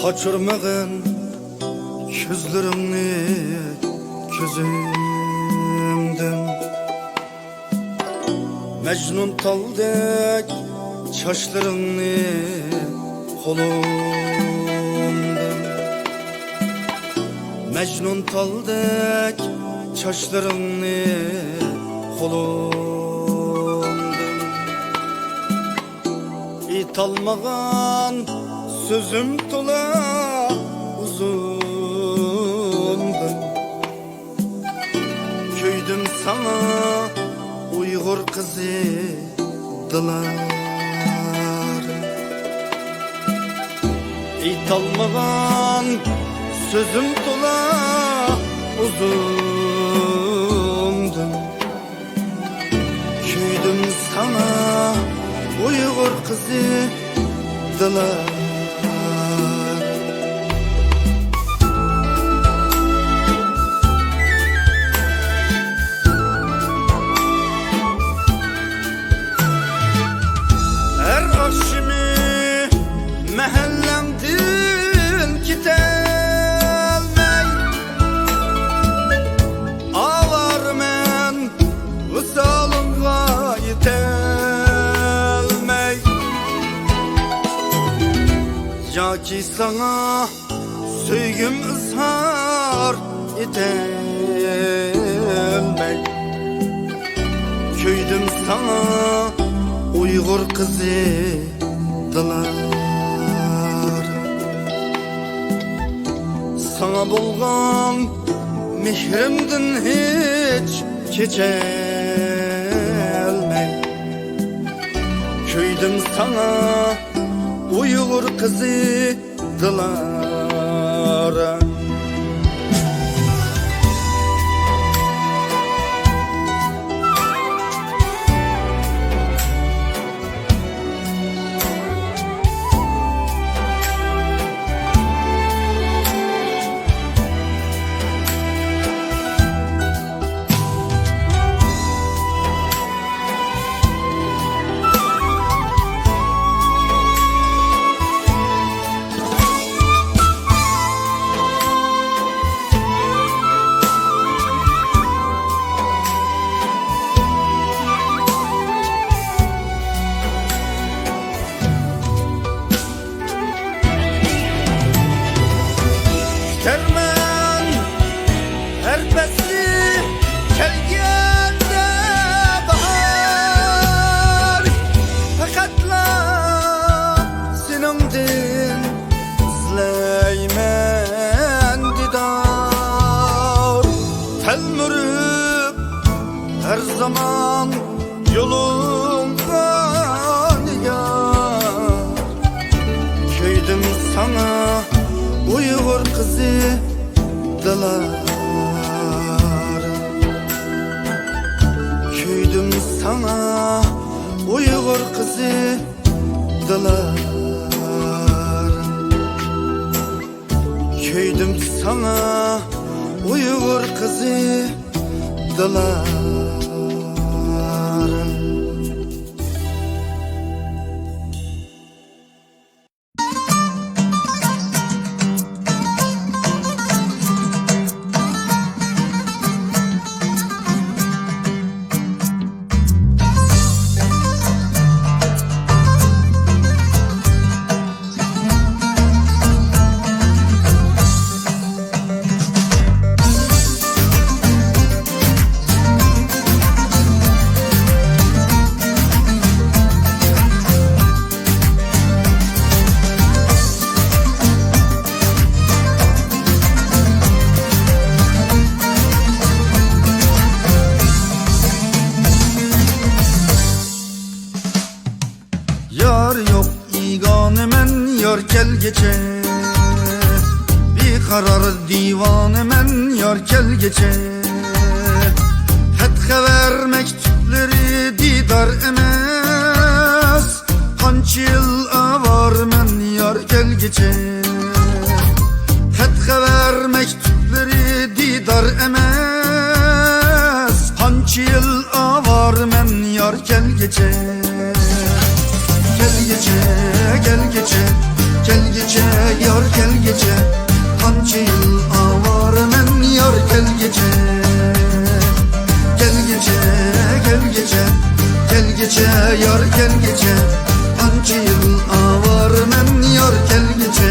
Kaçırmağın gözlerini gözümden, Mecnun taldek çaşlarını kolumdan, Mecnun taldek çaşlarını kolumdan. İt almağan sözüm tola uzundan, köydüm sana Uygur kızı dılar. İt almağan sözüm tola uzundan, köydüm sana Uygur kızı dılar. Mehellemdin gitelmey, ağlar men vısalınğa yetelmey. Ya ki sana söygüm ızhar etelmey, köydüm sana Uygur kızı dılar. Sana bolgan mihrimdin hiç keçelmey, köydüm sana Uygur kızı dılar. Kermen her pesli kelgende bahar, fakatla sinimdin izleymen didar. Telmürüp her zaman yolumda nigar, köydüm sana Uygur kızı dılar. Köydüm sana Uygur kızı dılar. Köydüm sana Uygur kızı dılar. Yar yok iganemen yar gel geçe, bir karar divanemen yar gel geçe. Fethe ver mektupları didar emez, kançı yıl avar men yar gel geçe. Fethe ver mektupları didar emez, kançı yıl avar men yar gel geçe. Gel gece, gel gece, Gel gece yar gel gece, qancha yil avorman yar gel gece. Gel gece gel gece, gel gece yar gel gece, qancha yil avorman yar gel gece.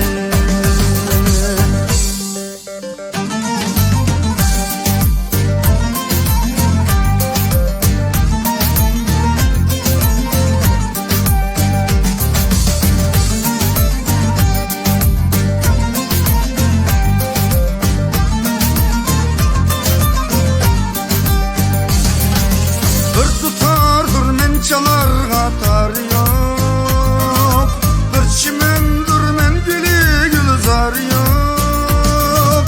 Çalarga tar yok, bir çimendir men gülü gülzar yok.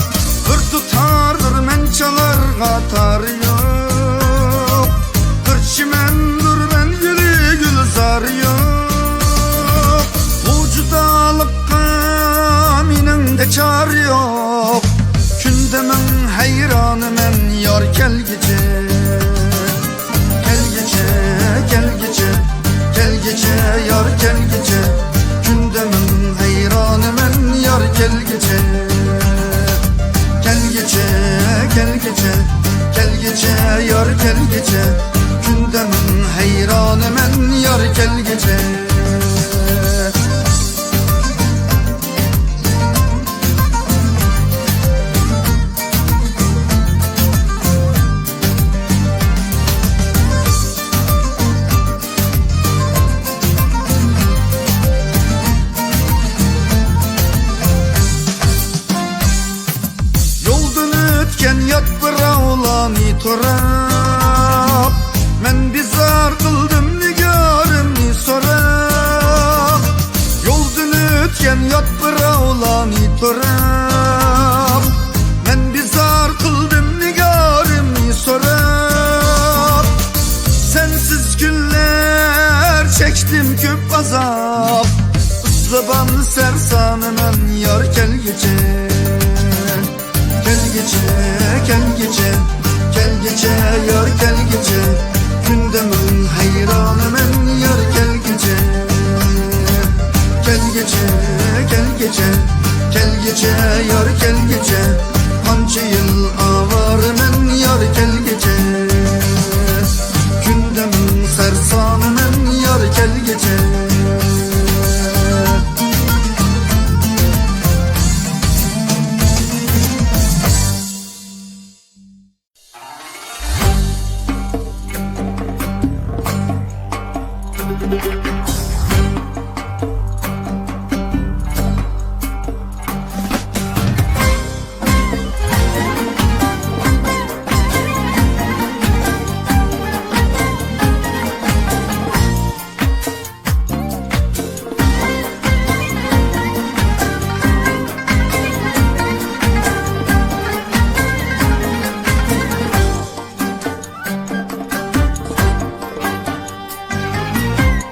Bir tutardır men çalarga tar yok, bir çimendir men gülü gülzar yok. Bu judalıkka meningde çar yok, kunde men hayranı men yar gel gece. Gel gece, gel gece yar gel gece, gündemin hayranı men yar gel gece. Gel gece, gel gece, gel gece yar gel gece, gündemin hayranı men yar gel gece. Yat biravlani torab, men bizar qildim nigorimni so'rab. Yo'ldan o'tgan yot biravlani torab, men bizar qildim nigorimni so'rab. Sensiz kunlar chekdim ko'p azob, izlabamni sarsonaman yor gel gece. Gel gece, gel gece, gel gece yar gel gece, gündemin hayranı men yar gel gece. Gel gece, gel gece, gel gece yar gel gece, qancha yil avorman yar gel gece. Gündemin sarsonaman men yar gel gece.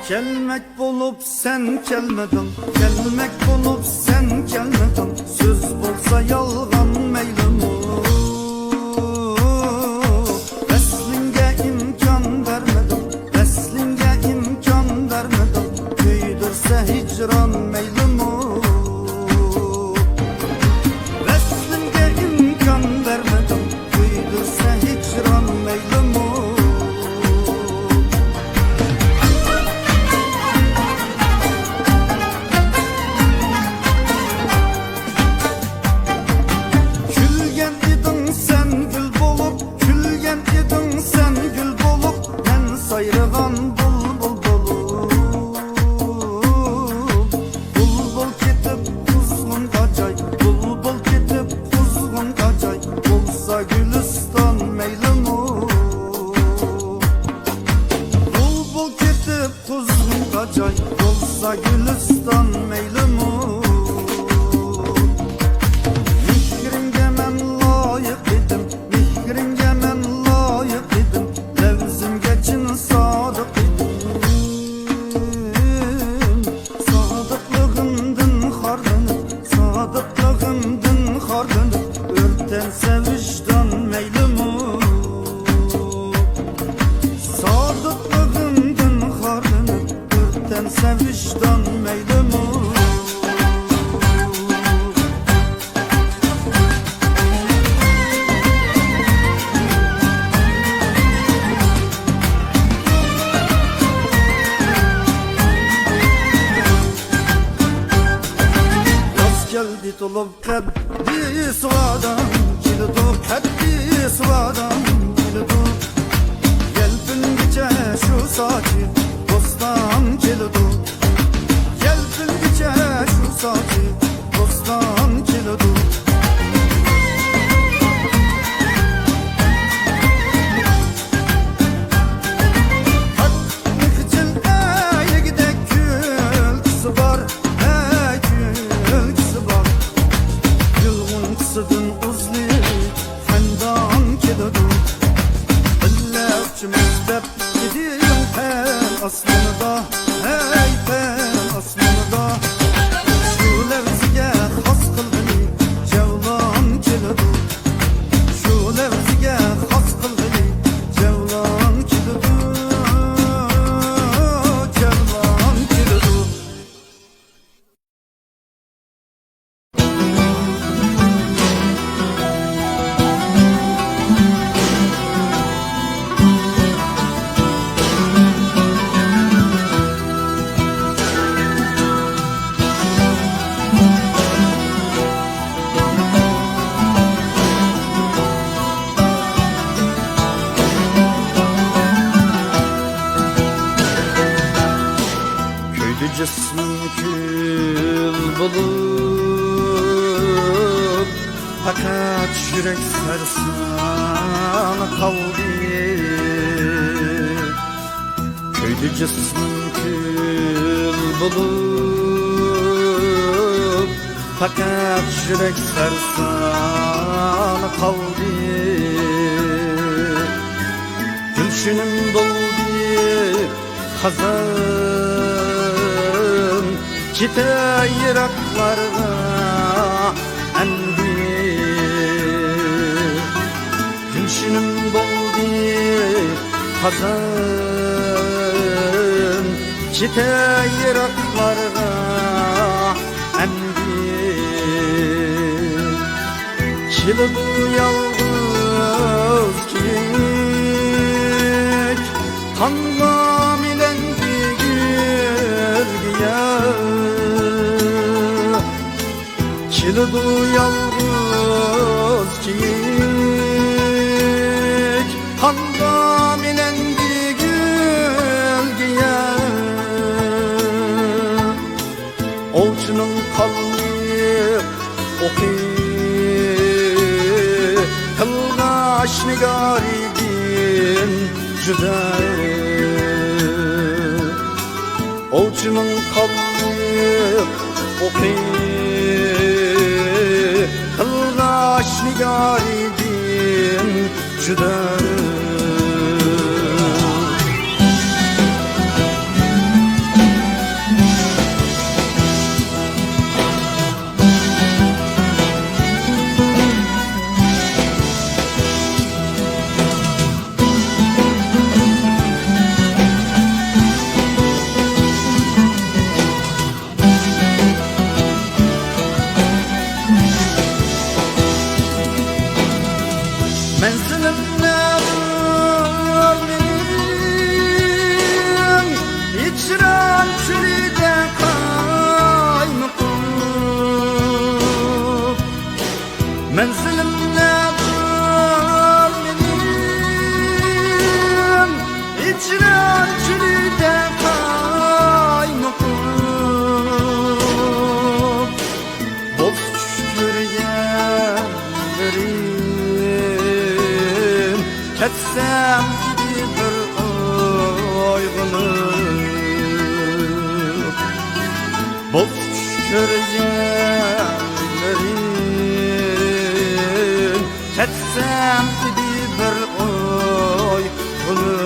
Gelmek bulup sen gelmedin, gelmek bulup sen gelmedin. Söz bolsa yalgan meylimu, veslinge imkan vermedin, veslinge imkan vermedin. Köydürse hicran meylimu, veslinge imkan vermedin, köydürse hicran meylimu. geldi tulup kaddi sıvadan kildu kaddi sıvadan kildu Yelpin geçe şu saçı dostan kildu Yelpin geçe şu saçı dostan kildu Aslını da, hey ben aslını da Şu levzige has kılgını cevlan kilodu Şu levzige has kılgını cevlan kilodu Cevlan kilodu Cismim kül bulup fakat yürek sersana kaldı Köyde cismim kül bulup fakat yürek sersana kaldı Gülşünüm doldu hazan Gite yıraklarına endi Gülşünüm doldu hazan Gite yıraklarına endi Çile bu yalnız kek Kanla milendi gölgeye Kildu yalnız kek Handa milendi gölgeye Olçunun kalmayıp oku Kılgaş nigaribin cüde Olçunun kalmayıp oku Kılgaş nigaribin cüde Menzilimde benim İçran çölüde kaymakım Menzilimde benim İçran çölüde kaymakım Boz şükür yerlerim Ketsem gibi bir oygunu Boz şükür yerlerim Ketsem gibi bir oygunu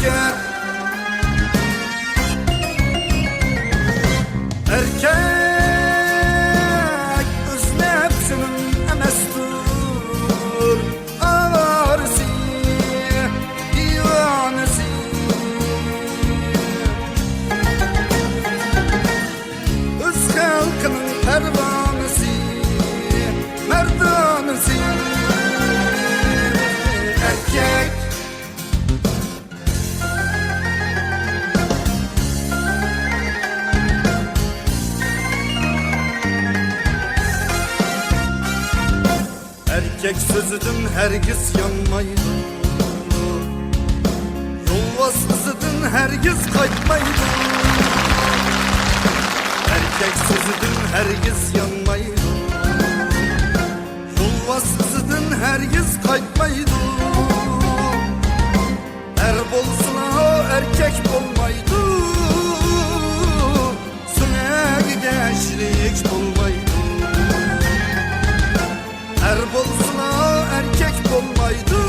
erkek. Erkek öz nefsinin emestur, avarisi, divanesi. Öz halkının pervanesi, merdanesi. Erkek. Erkek sözüdün hergiz yanmaydı, yolvaz kızıdın hergiz kaytmaydı. Erkek sözüdün hergiz yanmaydı, yolvaz kızıdın hergiz kaytmaydı. Er bolsun o erkek olmaydı, sünek gençlik olmaydı. Er bolsun o erkek olmaydı,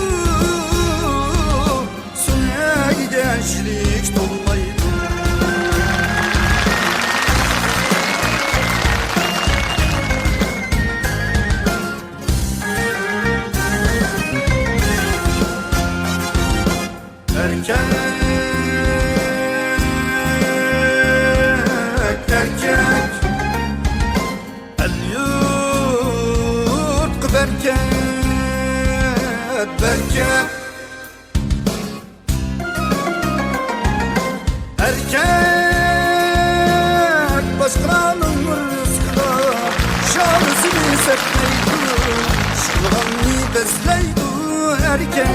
sünek gençlik dolmaydı. Erkek, erkek, el yurt bereket, bereket. Erkek başkanın rızkına şanısını sepmeydi, şılğanını bezleydi. Erkek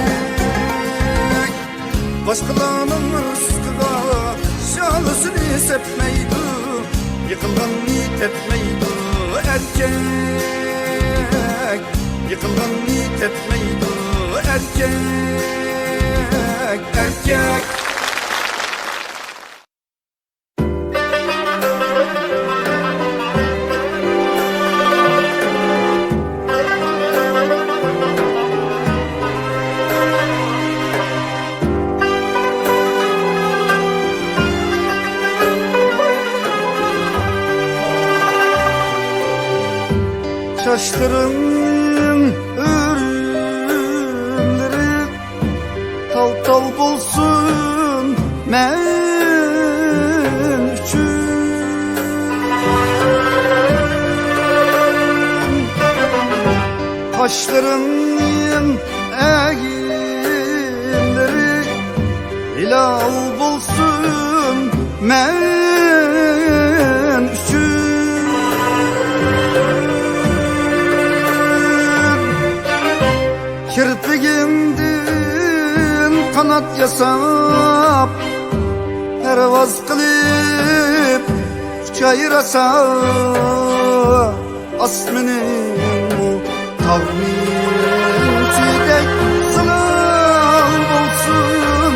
başkalarının rızkına şanısını sepmeydi, yıkılganını tepmeydi. Erkek yıkılganını tepmeydi. Erkek, erkek. Saçların örümleri tal tal bolsun men üçün. Kaşların eğimleri hilal bolsun men üçün. Kirpigimdin kanat yasap, pervaz kılıp uçayrasa, asmenin bu kavmin çiğdek zılal olsun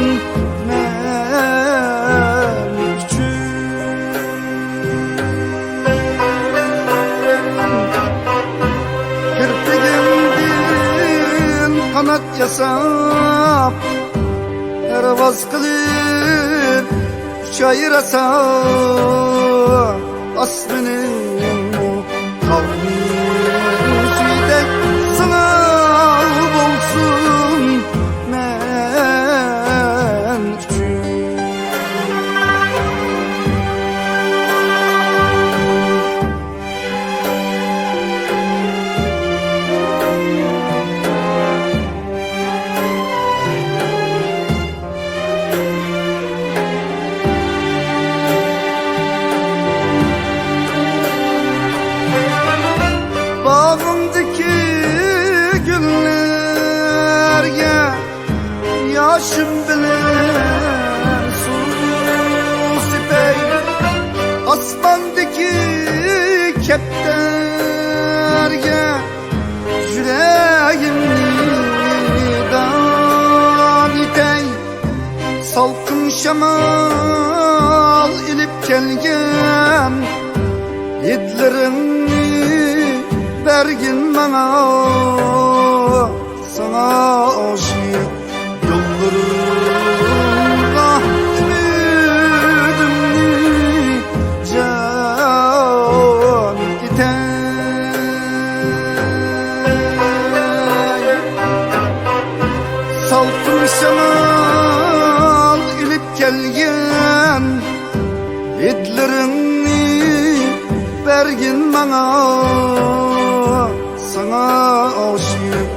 men üçün. Kirpigimdin kanat yasap, pervaz kılıp uçayrasa, asmenin bu kavmin çiğdek zılal olsun men üçün. Bağımdaki günlerge yaşım bilen su sipey, asmandaki kepterge yüreğimni dan itey. Salkın şamal ilip kelgen yedlerini bergin bana, sana aşık yollarımda salkın şamal ilip kelgen etlerini bergin bana sana aşık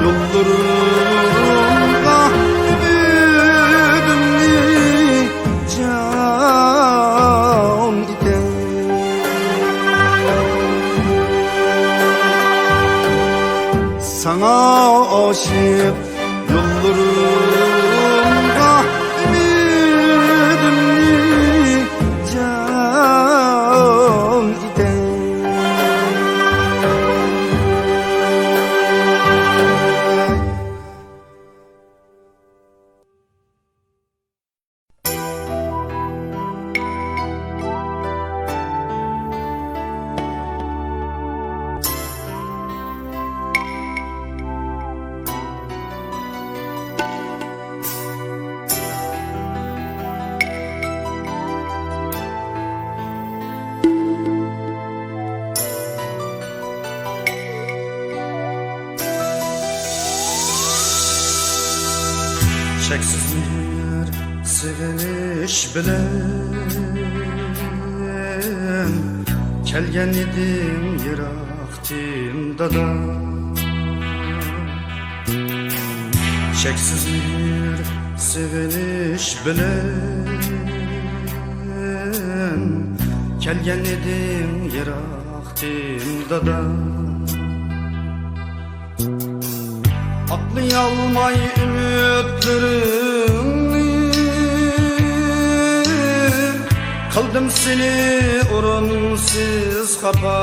yollarımda ümidim can iken sana aşık yollarımda ümidim can iken çeksiz bir seviniş bilen kelgen idim yiraktimda da çeksiz bir seviniş bilen kelgen idim yiraktimda da Atlayalmay ümitlerini Kıldım seni urunsuz hapa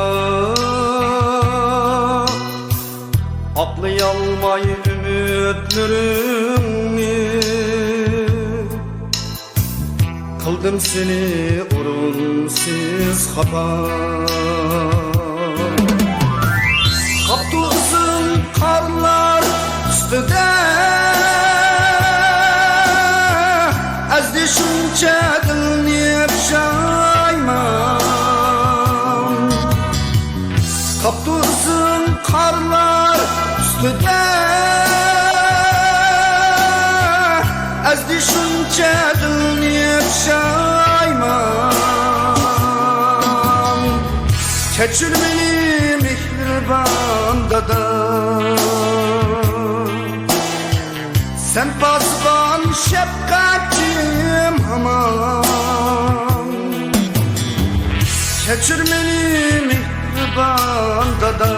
Atlayalmay ümitlerini Kıldım seni urunsuz hapa Kaptı uzun karlar üstüde Ezdi şunca dilni pişayman Kaptı uzun karlar üstüde Ezdi şunca dilni pişayman Keçir beni mihriban dada Sen pasban şefkatim aman Keçir beni mihriban dada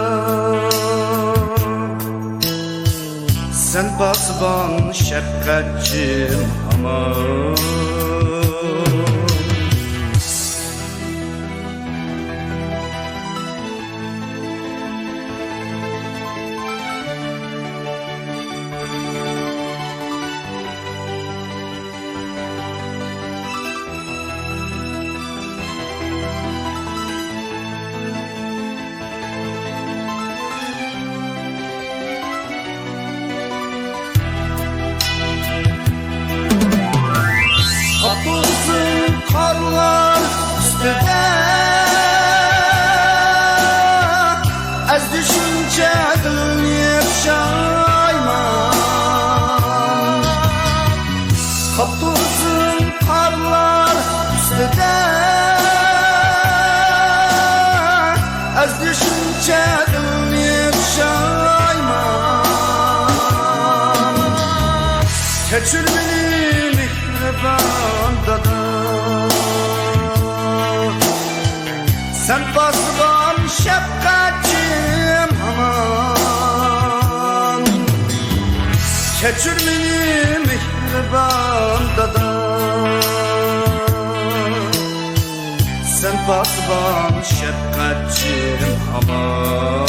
Sen pasban şefkatim aman Kapılsın karlar üstüde Ez düşünce dilni pişayman Kapılsın karlar üstüde Ez düşünce dilni pişayman Keçir beni bandada Sen basban şefkatim aman Keçir beni mihribandada Sen basban şefkatim aman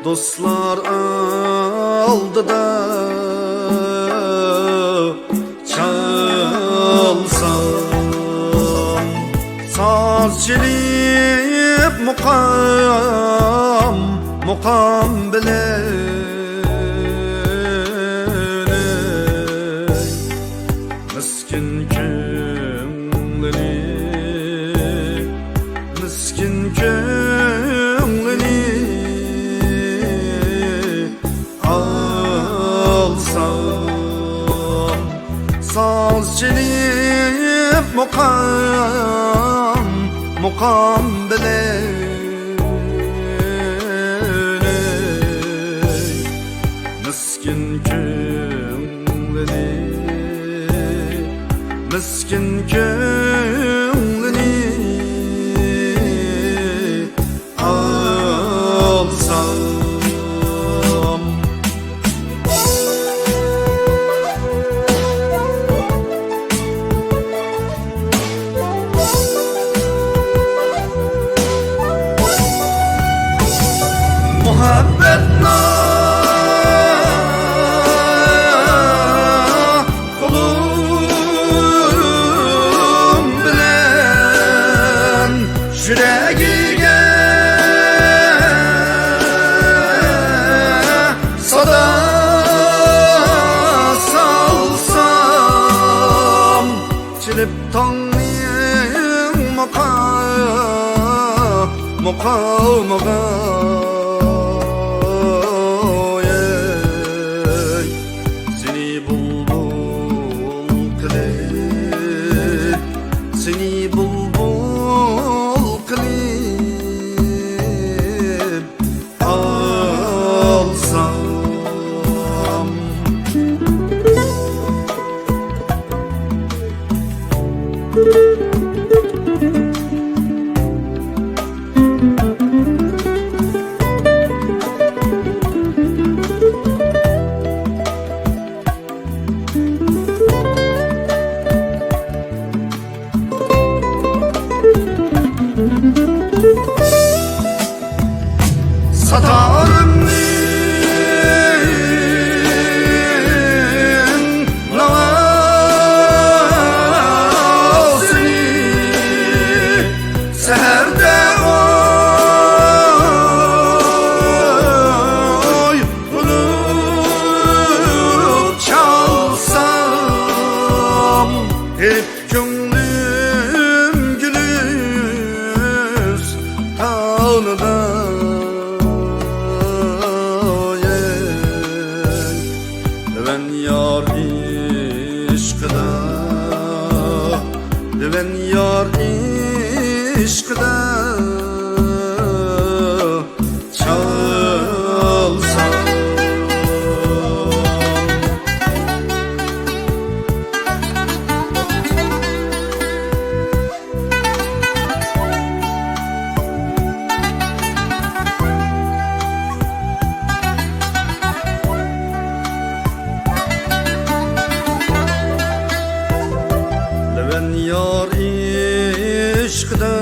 dostlar aldıda çalsam, saz çelip mukam bilen miskin köңlini alsam, saz çelip mukam bilen miskin köңlini alsam. Muhabbetna kulum bilen yüreğige sada salsam, çilip tongning muqamaga seni bulbul kılıp alsam. Satarımın lavazını seherde oy bulup çalsam, hep gönlüm gülüz tanıdan. Deven yar işkıda çalsam. Deven yar işkıda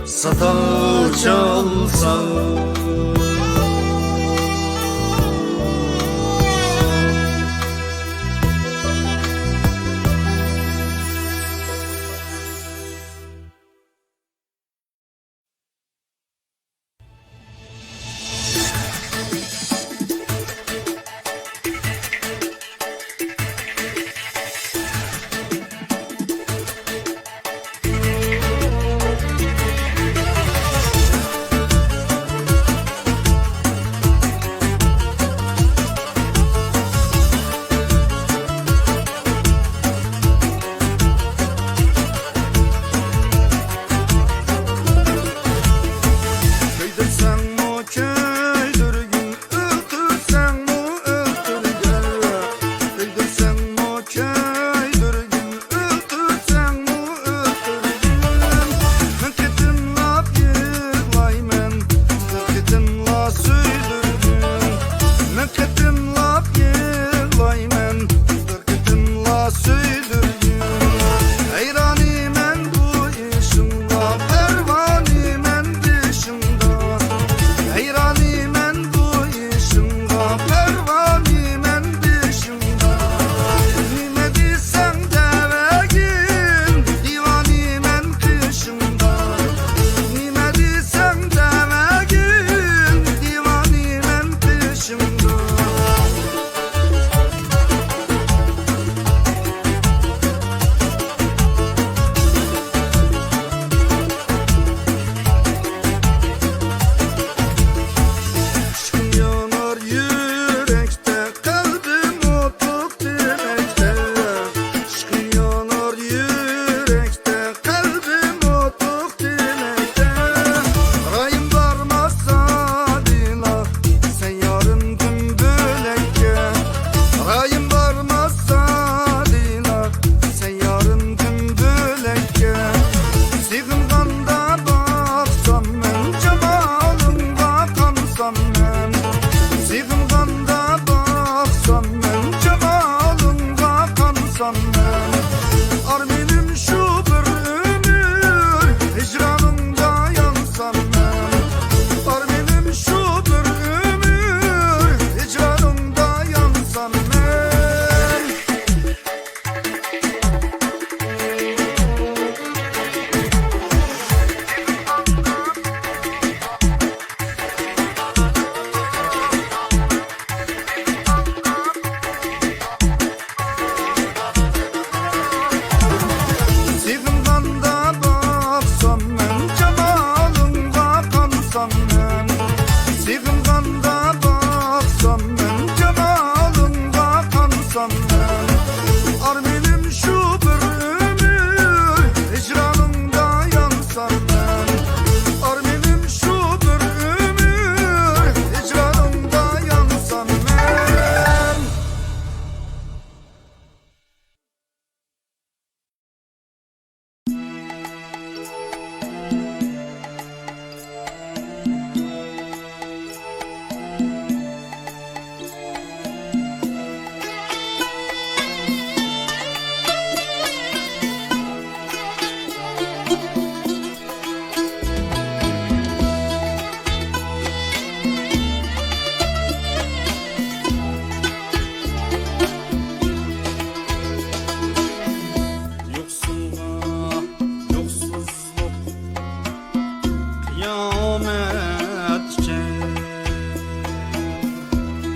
sata çalsam.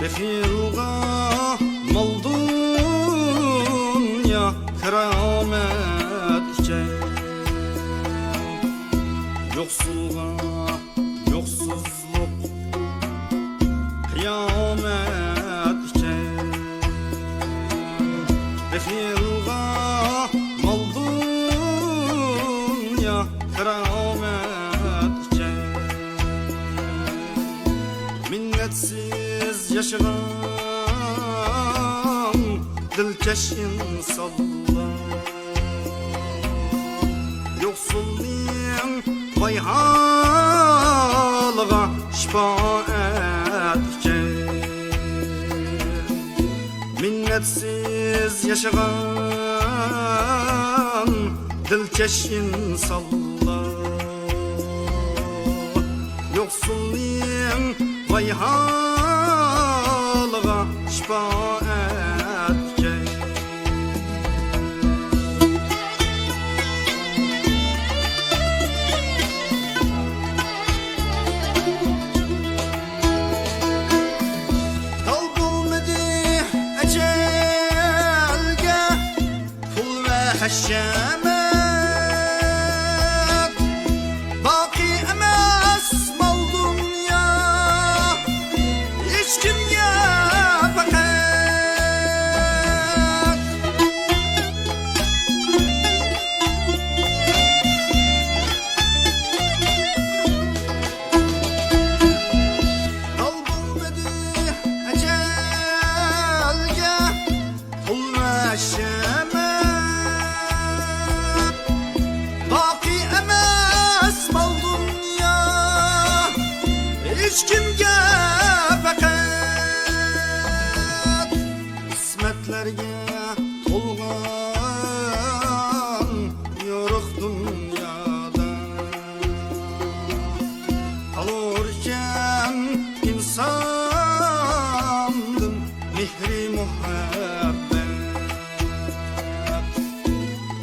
bexilga mal dünya keramet iken, yoksulga yoksuzluk kıyamet iken, bexilga mal dünya keramet iken, minnetsiz yaşayan dilkeş insanlar, yoksulluğun vay halıga şifa etken, minnetsiz yaşayan dilkeş insanlar, yoksulluğun vay halıga şifa etken. Dal bulmadı ecelge pul ve haşemet, baki emas mal dünya hiç kimge fakat. Dal bulmadı ecelge pul ve haşemet, baki emas mal dünya hiç kimge fakat. İsmetlerge tolgan yoruk dünyada, alırken insandım mihri muhabbet.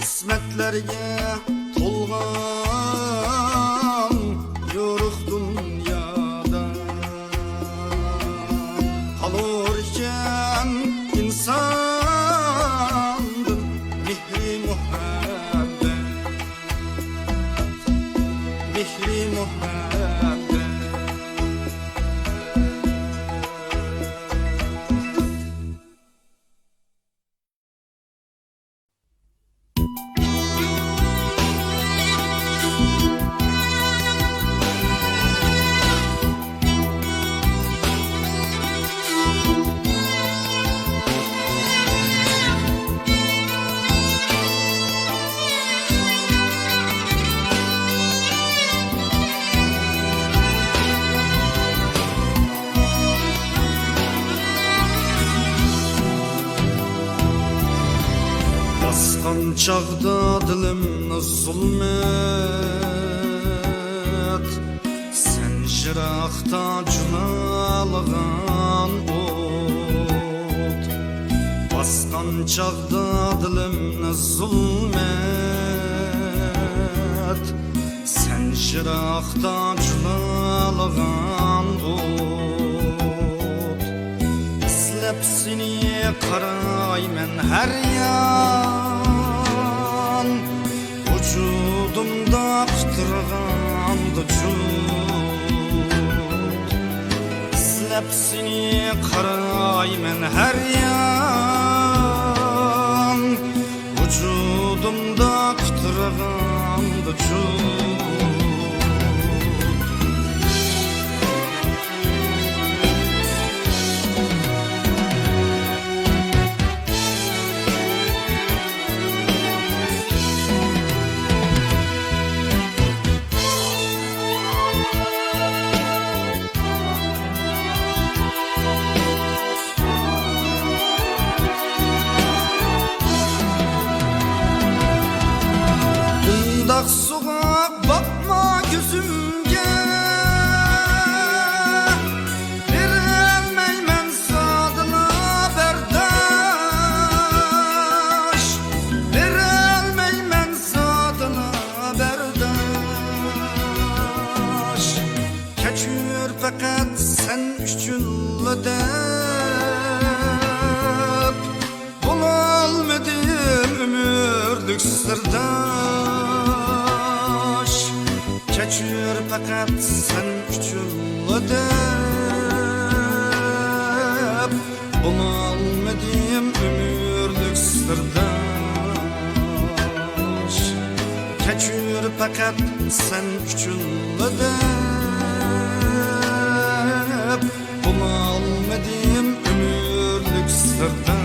İsmetlerge tolgan yoruk dünyada, kalırken insandım mihri muhabbet, mihri muhabbet. Baskan çağda dilimni zulmet, sen jıraqta cunalgan ot. Baskan çağda dilimni zulmet, sen jıraqta cunalgan ot. İzlep seni qarayman her yan, vücudumda qıtırğandı cud. İzlep seni qarayman her yan, vücudumda qıtırğandı cud. Bundaq suğa bakma gözümge, verelmeymen sadına berdaş, verelmeymen sadına berdaş. Keçür fakat sen üçün de sırdaş Keçür fakat sen üçün ödep Bunu almadığım ömürlük sırdaş Keçür fakat sen üçün ödep Bunu almadığım ömürlük sırdaş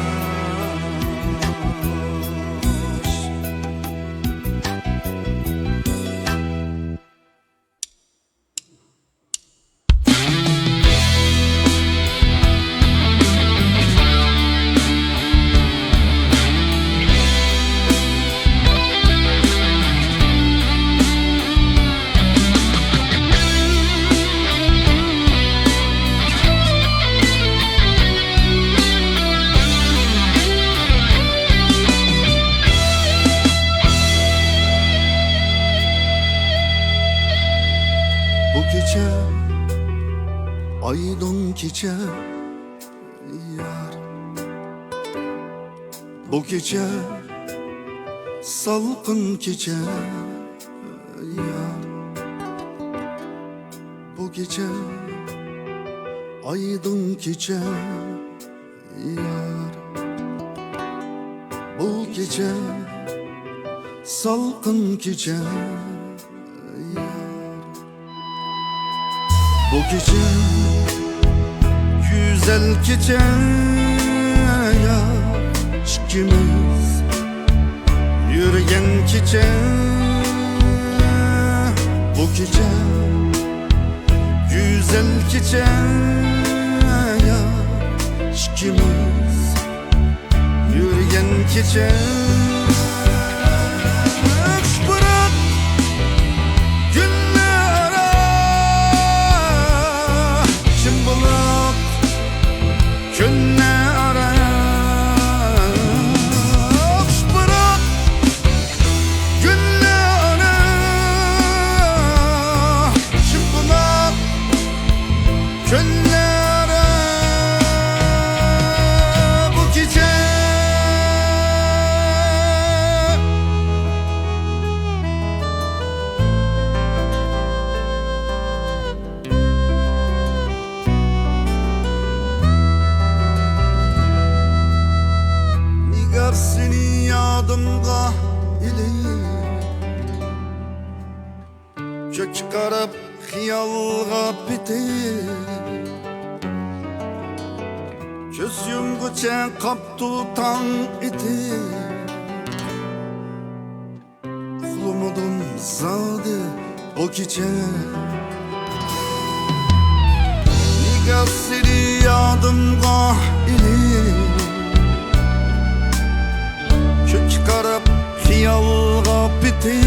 Gece aydın gece yar Bu gece salkın gece yar Bu gece aydın gece yar Bu gece salkın gece Bu gece güzel gece ya ikimiz yürüyen gece Bu gece güzel gece ya ikimiz yürüyen gece Seni yadımga ili Kök karab hiyalga biti Köz yumguça kap tutan iti Kulumudum zadı o gece Nigar seni yadımga ili Kök karab hiyalga biti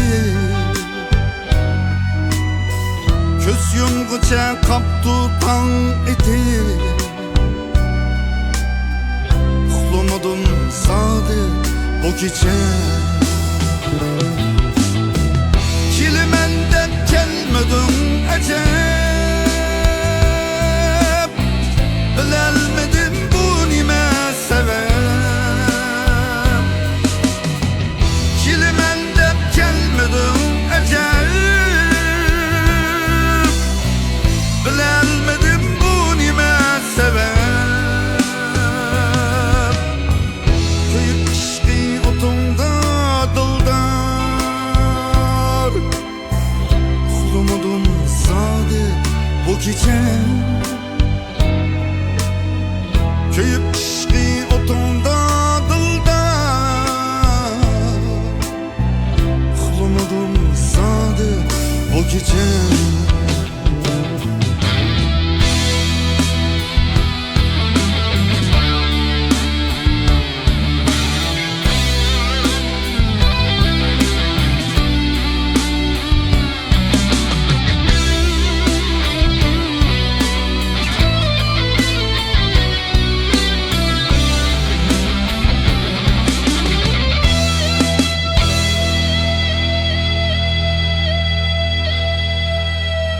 Köz yumguça kap tutan iti Kulumudum zadı bu gece Kilimenden gelmedin ecep Bilelmedim bu nime sebep Bu gece köyüp işki otunda dılda Kulumudum sadı bu gece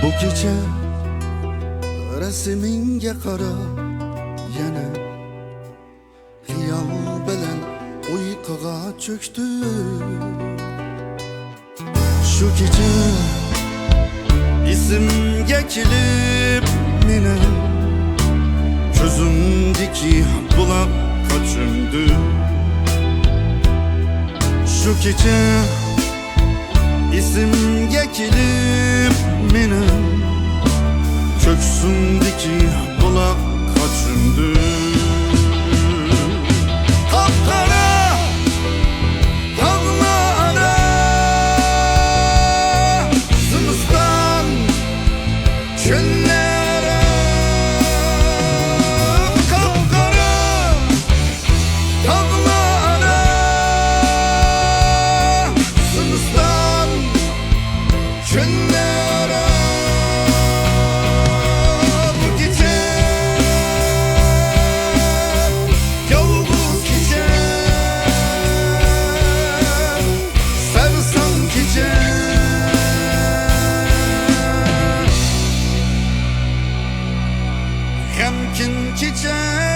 Bu gece resminge qara yana Hiyal bilen uyquga çöktü. Şu gece isimge kilip mine Közümdeki bulak kaçındı. Şu gece isimge kilip mine Köksümdeki bulak kaçındı. Kapkara dağlara Zımıstan çöllere Kapkara dağlara Zımıstan çöllere Bu gece yalnız gece Sarsan gece Hemkin gece